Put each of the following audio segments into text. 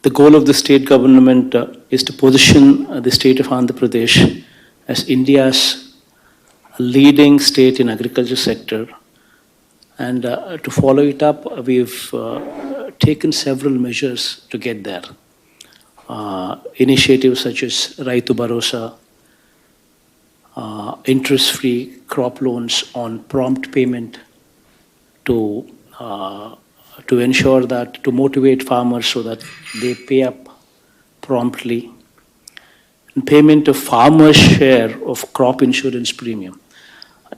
The goal of the state government is to position the state of Andhra Pradesh as India's leading state in agriculture sector. And to follow it up, we've taken several measures to get there. Initiatives such as Raitu Bharosa, interest-free crop loans on prompt payment to ensure that, to motivate farmers so that they pay up promptly, and payment of farmers' share of crop insurance premium.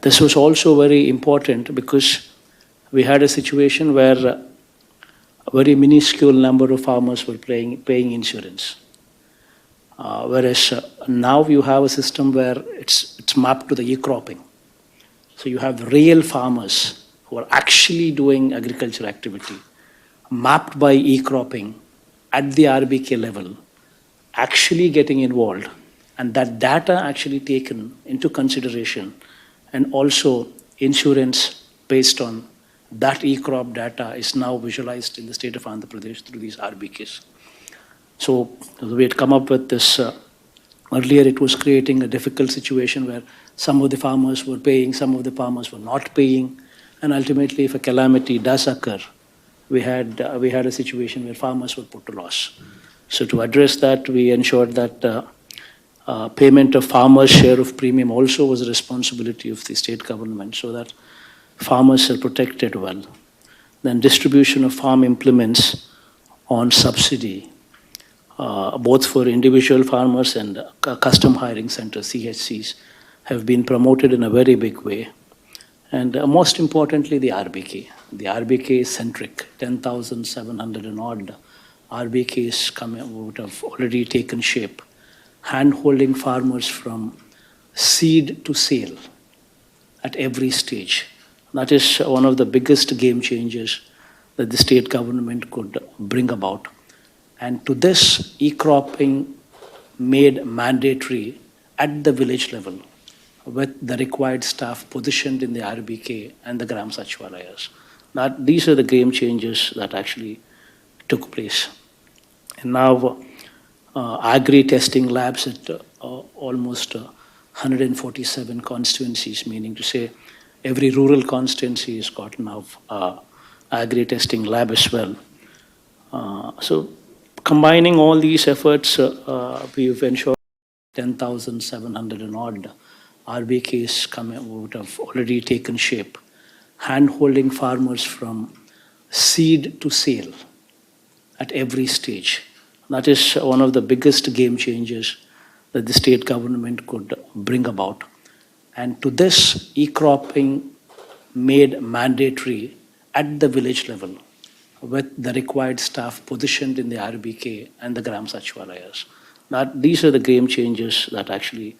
This was also very important because we had a situation where a very minuscule number of farmers were paying insurance. Whereas now you have a system where it's mapped to the e-cropping. So you have real farmers who are actually doing agriculture activity, mapped by e-cropping at the RBK level, actually getting involved, and that data actually taken into consideration, and also insurance based on that e-crop data is now visualized in the state of Andhra Pradesh through these RBKs. So we had come up with this, earlier it was creating a difficult situation where some of the farmers were paying, some of the farmers were not paying, and ultimately if a calamity does occur, we had a situation where farmers were put to loss. So to address that, we ensured that payment of farmers' share of premium also was a responsibility of the state government so that farmers are protected well. Then distribution of farm implements on subsidy, both for individual farmers and custom hiring centers, CHCs, have been promoted in a very big way. And most importantly, the RBK. The RBK is centric, 10,700 and odd RBKs would have already taken shape, hand-holding farmers from seed to sale at every stage. That is one of the biggest game changers that the state government could bring about. And to this, e-cropping made mandatory at the village level with the required staff positioned in the RBK and the Gram Sachivalayas. These are the game changers that actually took place. And now agri-testing labs at almost 147 constituencies, meaning to say every rural constituency has got now agri-testing lab as well. So combining all these efforts, we've ensured 10,700 and odd RBKs would have already taken shape, hand-holding farmers from seed to sale at every stage. That is one of the biggest game changers that the state government could bring about. And to this, e-cropping made mandatory at the village level with the required staff positioned in the RBK and the Gram Sachivalayas. These are the game changers that actually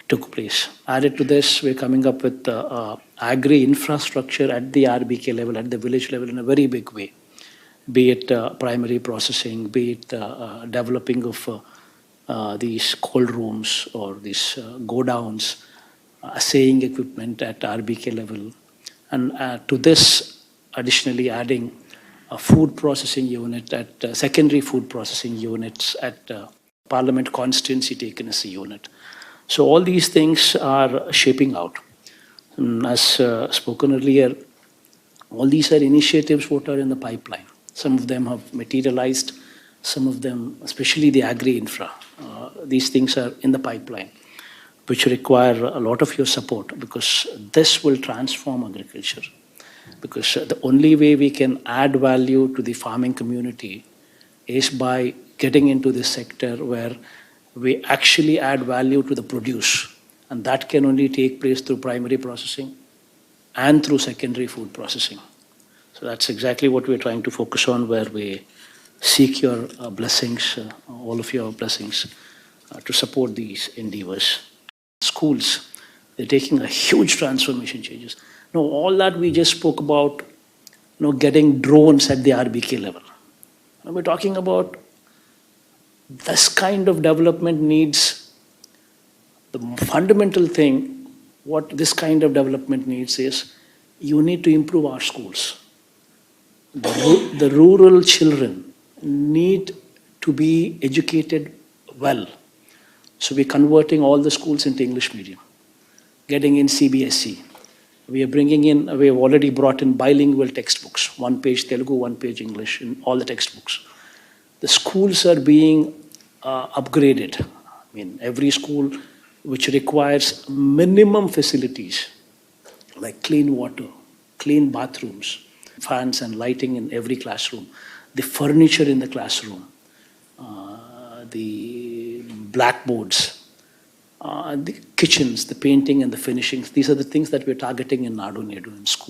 took place. Added to this, we're coming up with agri-infrastructure at the RBK level, at the village level in a very big way, be it primary processing, be it developing of these cold rooms or these go-downs, assaying equipment at RBK level. And to this, additionally adding a food processing unit at secondary food processing units at Parliament constituency taken as a unit. So all these things are shaping out. As spoken earlier, all these are initiatives what are in the pipeline. Some of them have materialized, some of them, especially the agri-infra, these things are in the pipeline, which require a lot of your support because this will transform agriculture. Because the only way we can add value to the farming community is by getting into this sector where we actually add value to the produce. And that can only take place through primary processing and through secondary food processing. So that's exactly what we're trying to focus on, where we seek your blessings, all of your blessings, to support these endeavors. Schools, they're taking a huge transformation changes. Now, all that we just spoke about, getting drones at the RBK level. Now, we're talking about this kind of development needs, the fundamental thing, what this kind of development needs is, you need to improve our schools. The rural children need to be educated well. So we're converting all the schools into English medium, getting in CBSE. We have already brought in bilingual textbooks, one page Telugu, one page English in all the textbooks. The schools are being upgraded. I mean, every school which requires minimum facilities like clean water, clean bathrooms, fans and lighting in every classroom, the furniture in the classroom, the blackboards, the kitchens, the painting and the finishings. These are the things that we're targeting in Nadu Nedu in school.